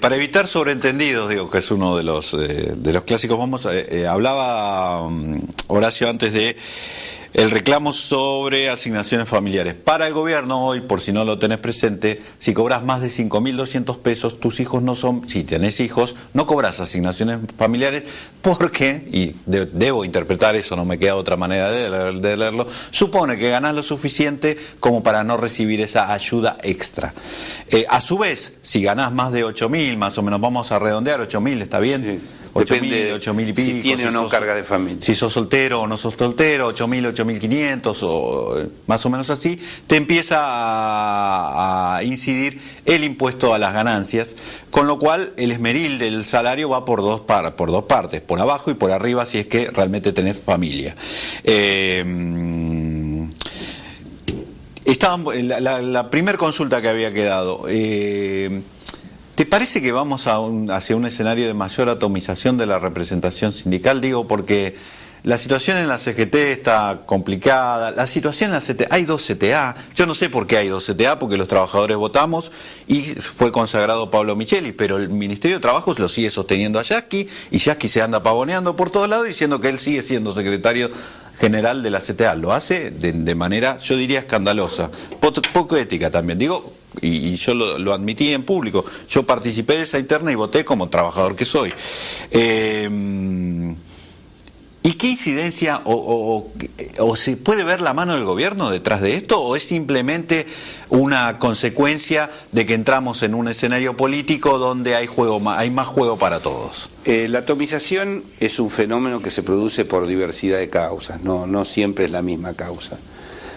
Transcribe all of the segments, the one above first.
Para evitar sobreentendidos, digo que es uno de los clásicos, hablaba Horacio antes de el reclamo sobre asignaciones familiares. Para el gobierno hoy, por si no lo tenés presente, si cobras más de 5.200 pesos, tus hijos no son, si tenés hijos, no cobras asignaciones familiares porque, y debo interpretar eso, no me queda otra manera de leerlo, supone que ganás lo suficiente como para no recibir esa ayuda extra. A su vez, si ganás más de 8.000, más o menos, vamos a redondear, 8.000, ¿está bien? Sí. 8.000 y pico, si tiene o no carga de familia. Si sos soltero o no sos soltero, 8.000, 8.500 o más o menos así, te empieza a incidir el impuesto a las ganancias, con lo cual el esmeril del salario va por dos partes, por abajo y por arriba si es que realmente tenés familia. La primera consulta que había quedado... ¿Te parece que vamos hacia un escenario de mayor atomización de la representación sindical? Digo, porque la situación en la CGT está complicada, la situación en la CTA, hay dos CTA, yo no sé por qué hay dos CTA, porque los trabajadores votamos y fue consagrado Pablo Micheli, pero el Ministerio de Trabajo lo sigue sosteniendo a Yasky, y Yasky se anda pavoneando por todos lados diciendo que él sigue siendo secretario general de la CTA. Lo hace de manera, yo diría, escandalosa, poco ética también, digo. Y yo lo admití en público, yo participé de esa interna y voté como trabajador que soy. ¿Y qué incidencia o se puede ver la mano del gobierno detrás de esto, o es simplemente una consecuencia de que entramos en un escenario político donde hay más juego para todos? La atomización es un fenómeno que se produce por diversidad de causas, no siempre es la misma causa,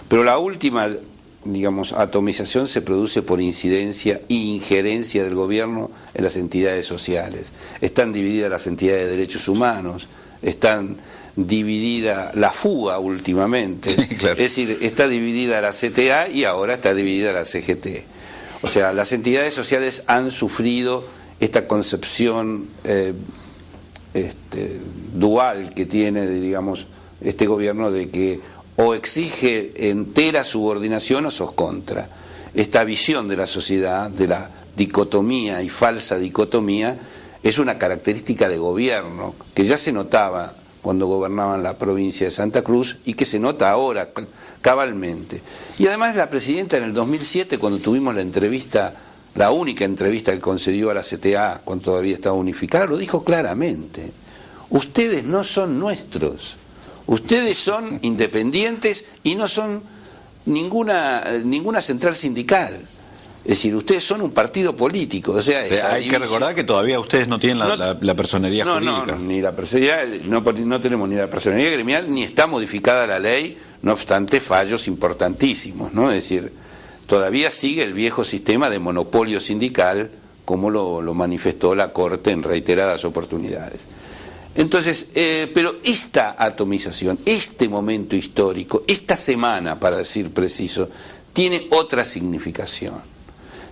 pero la última, digamos, atomización se produce por incidencia e injerencia del gobierno en las entidades sociales. Están divididas las entidades de derechos humanos, están dividida la FUA últimamente, sí, claro. Es decir, está dividida la CTA y ahora está dividida la CGT. O sea, las entidades sociales han sufrido esta concepción dual que tiene, digamos, este gobierno de que o exige entera subordinación o sos contra. Esta visión de la sociedad, de la dicotomía y falsa dicotomía, es una característica de gobierno que ya se notaba cuando gobernaban la provincia de Santa Cruz y que se nota ahora cabalmente. Y además la presidenta en el 2007, cuando tuvimos la entrevista, la única entrevista que concedió a la CTA cuando todavía estaba unificada, lo dijo claramente: ustedes no son nuestros. Ustedes son independientes y no son ninguna central sindical. Es decir, ustedes son un partido político. O sea, hay que recordar que todavía ustedes no tienen la personería jurídica. Ni la personería, no tenemos ni la personería gremial, ni está modificada la ley, no obstante fallos importantísimos, ¿no? Es decir, todavía sigue el viejo sistema de monopolio sindical, como lo manifestó la Corte en reiteradas oportunidades. Entonces, pero esta atomización, este momento histórico, esta semana, para decir preciso, tiene otra significación.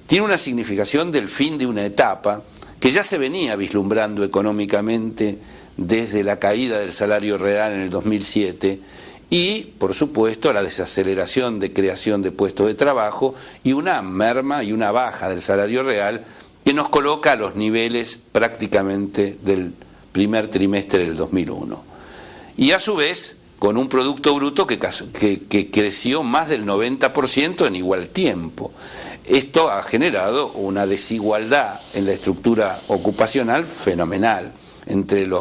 Tiene una significación del fin de una etapa que ya se venía vislumbrando económicamente desde la caída del salario real en el 2007 y, por supuesto, la desaceleración de creación de puestos de trabajo y una merma y una baja del salario real que nos coloca a los niveles prácticamente del primer trimestre del 2001. Y a su vez, con un Producto Bruto que creció más del 90% en igual tiempo. Esto ha generado una desigualdad en la estructura ocupacional fenomenal. Entre el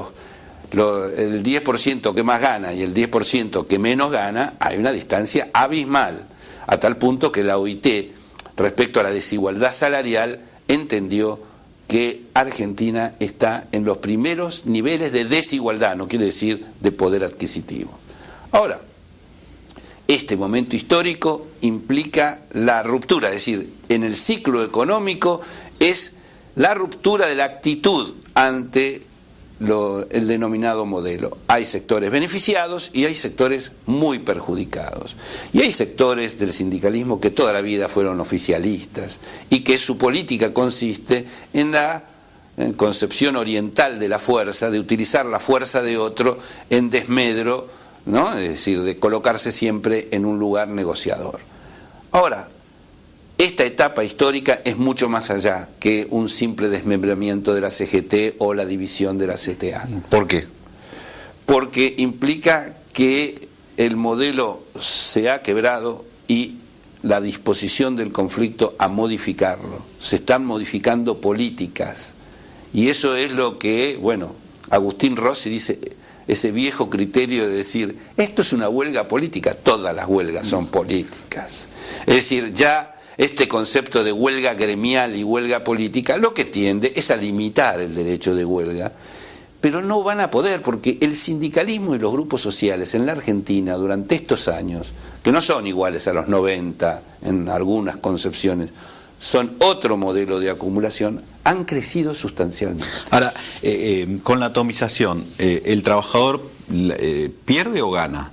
10% que más gana y el 10% que menos gana, hay una distancia abismal, a tal punto que la OIT, respecto a la desigualdad salarial, entendió que Argentina está en los primeros niveles de desigualdad, no quiere decir de poder adquisitivo. Ahora, este momento histórico implica la ruptura, es decir, en el ciclo económico es la ruptura de la actitud ante el denominado modelo. Hay sectores beneficiados y hay sectores muy perjudicados. Y hay sectores del sindicalismo que toda la vida fueron oficialistas y que su política consiste en la concepción oriental de la fuerza, de utilizar la fuerza de otro en desmedro, ¿no? Es decir, de colocarse siempre en un lugar negociador. Ahora, esta etapa etapa histórica es mucho más allá que un simple desmembramiento de la CGT o la división de la CTA. ¿Por qué? Porque implica que el modelo se ha quebrado y la disposición del conflicto a modificarlo. Se están modificando políticas. Y eso es lo que, bueno, Agustín Rossi dice, ese viejo criterio de decir, esto es una huelga política, todas las huelgas son políticas. Es decir, ya este concepto de huelga gremial y huelga política lo que tiende es a limitar el derecho de huelga, pero no van a poder, porque el sindicalismo y los grupos sociales en la Argentina durante estos años, que no son iguales a los 90 en algunas concepciones, son otro modelo de acumulación, han crecido sustancialmente. Ahora, con la atomización, ¿el trabajador pierde o gana?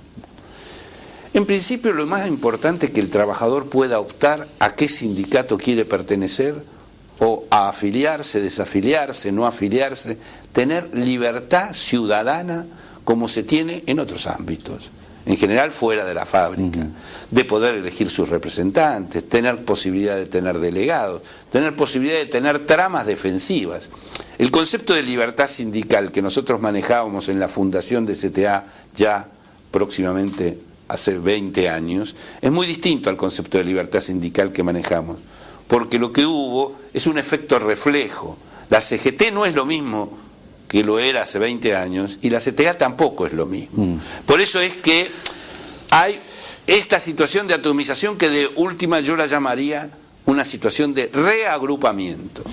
En principio, lo más importante es que el trabajador pueda optar a qué sindicato quiere pertenecer, o a afiliarse, desafiliarse, no afiliarse, tener libertad ciudadana como se tiene en otros ámbitos, en general fuera de la fábrica, de poder elegir sus representantes, tener posibilidad de tener delegados, tener posibilidad de tener tramas defensivas. El concepto de libertad sindical que nosotros manejábamos en la fundación de CTA ya próximamente hace 20 años, es muy distinto al concepto de libertad sindical que manejamos, porque lo que hubo es un efecto reflejo. La CGT no es lo mismo que lo era hace 20 años, y la CTA tampoco es lo mismo. Por eso es que hay esta situación de atomización que de última yo la llamaría una situación de reagrupamiento.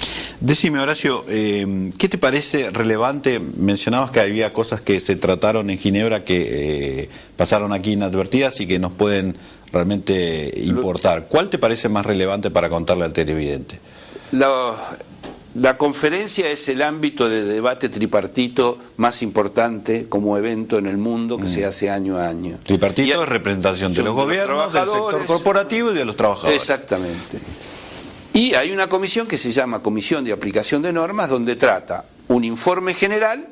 Decime, Horacio, ¿qué te parece relevante? Mencionabas que había cosas que se trataron en Ginebra que pasaron aquí inadvertidas y que nos pueden realmente importar. ¿Cuál te parece más relevante para contarle al televidente? La conferencia es el ámbito de debate tripartito más importante como evento en el mundo que se hace año a año. Tripartito es representación de los gobiernos, del sector corporativo y de los trabajadores. Exactamente. Y hay una comisión que se llama Comisión de Aplicación de Normas, donde trata un informe general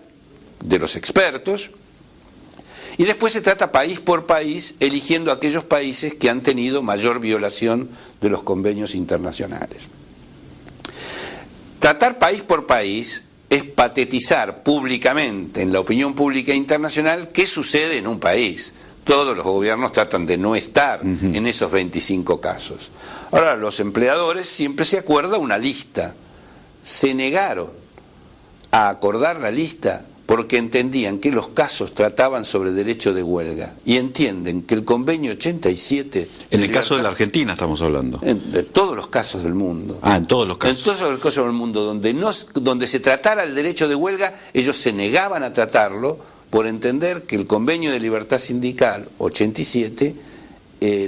de los expertos y después se trata país por país, eligiendo aquellos países que han tenido mayor violación de los convenios internacionales. Tratar país por país es patetizar públicamente en la opinión pública internacional qué sucede en un país. Todos los gobiernos tratan de no estar en esos 25 casos. Ahora, los empleadores siempre se acuerda una lista. Se negaron a acordar la lista porque entendían que los casos trataban sobre derecho de huelga y entienden que el convenio 87... En el caso de la Argentina estamos hablando. De todos los casos del mundo. En todos los casos. En todos los casos del mundo donde se tratara el derecho de huelga, ellos se negaban a tratarlo por entender que el convenio de libertad sindical 87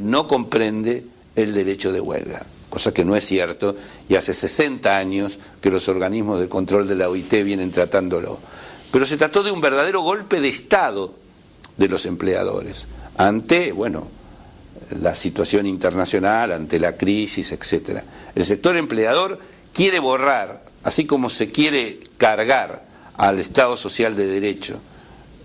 no comprende el derecho de huelga, cosa que no es cierto, y hace 60 años que los organismos de control de la OIT vienen tratándolo. Pero se trató de un verdadero golpe de Estado de los empleadores, ante, bueno, la situación internacional, ante la crisis, etcétera. El sector empleador quiere borrar, así como se quiere cargar al Estado Social de Derecho,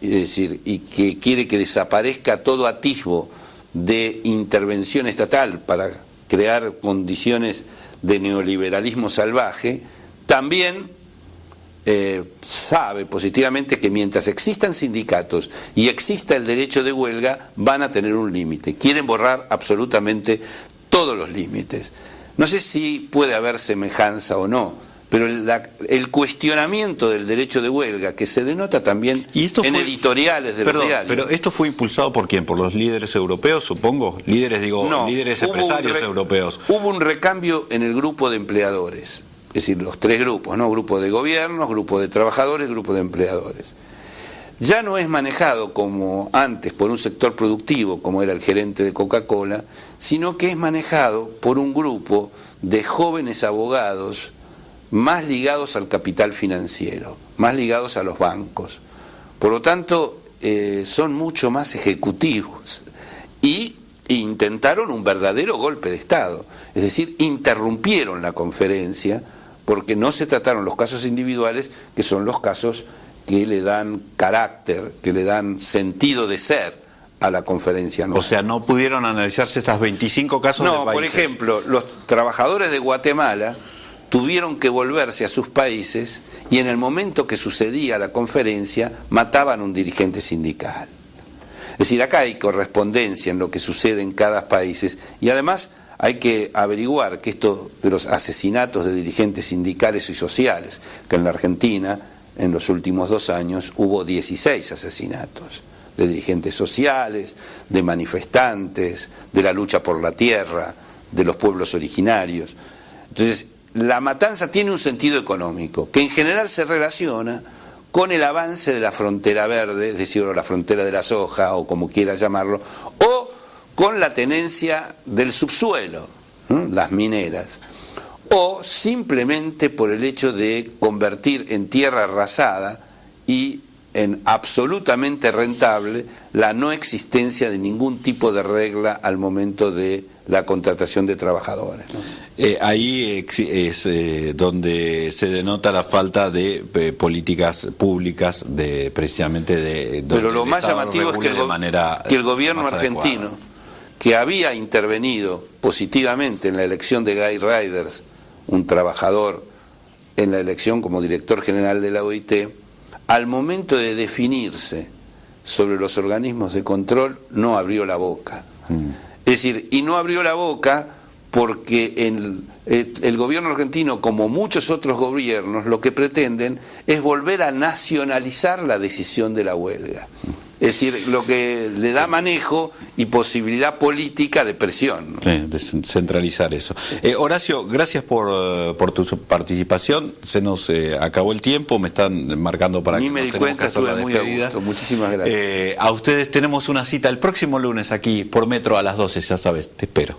es decir, y que quiere que desaparezca todo atisbo de intervención estatal para crear condiciones de neoliberalismo salvaje, también sabe positivamente que mientras existan sindicatos y exista el derecho de huelga, van a tener un límite. Quieren borrar absolutamente todos los límites. No sé si puede haber semejanza o no, pero el cuestionamiento del derecho de huelga, que se denota también en editoriales de los diarios. Pero esto fue impulsado ¿por quién? ¿Por los líderes europeos, supongo? Líderes empresarios europeos. Hubo un recambio en el grupo de empleadores, es decir, los tres grupos, ¿no? Grupo de gobiernos, grupo de trabajadores, grupo de empleadores. Ya no es manejado como antes por un sector productivo, como era el gerente de Coca-Cola, sino que es manejado por un grupo de jóvenes abogados más ligados al capital financiero, más ligados a los bancos. Por lo tanto, son mucho más ejecutivos y intentaron un verdadero golpe de Estado, es decir, interrumpieron la conferencia porque no se trataron los casos individuales, que son los casos que le dan carácter, que le dan sentido de ser a la conferencia anual. O sea, no pudieron analizarse estas 25 casos de No, países. por ejemplo, los trabajadores de Guatemala tuvieron que volverse a sus países y en el momento que sucedía la conferencia mataban a un dirigente sindical. Es decir, acá hay correspondencia en lo que sucede en cada país y además hay que averiguar que esto de los asesinatos de dirigentes sindicales y sociales, que en la Argentina en los últimos 2 años hubo 16 asesinatos de dirigentes sociales, de manifestantes, de la lucha por la tierra, de los pueblos originarios. Entonces, la matanza tiene un sentido económico, que en general se relaciona con el avance de la frontera verde, es decir, la frontera de la soja, o como quiera llamarlo, o con la tenencia del subsuelo, las mineras, o simplemente por el hecho de convertir en tierra arrasada y en absolutamente rentable la no existencia de ningún tipo de regla al momento de la contratación de trabajadores, ¿no? Ahí es donde se denota la falta de políticas públicas precisamente de... Pero lo más llamativo es que el gobierno argentino, que había intervenido positivamente en la elección de Guy Riders, un trabajador, en la elección como director general de la OIT, al momento de definirse sobre los organismos de control, no abrió la boca. Es decir, y no abrió la boca porque el gobierno argentino, como muchos otros gobiernos, lo que pretenden es volver a nacionalizar la decisión de la huelga. Es decir, lo que le da manejo y posibilidad política de presión, ¿no? Sí, descentralizar eso. Horacio, gracias por tu participación. Se nos acabó el tiempo, me están marcando para Ni que me nos di tenemos cuenta, que hacer la estuve muy a despedida. gusto. Muchísimas gracias. A ustedes tenemos una cita el próximo lunes aquí por Metro a las 12, ya sabes, te espero.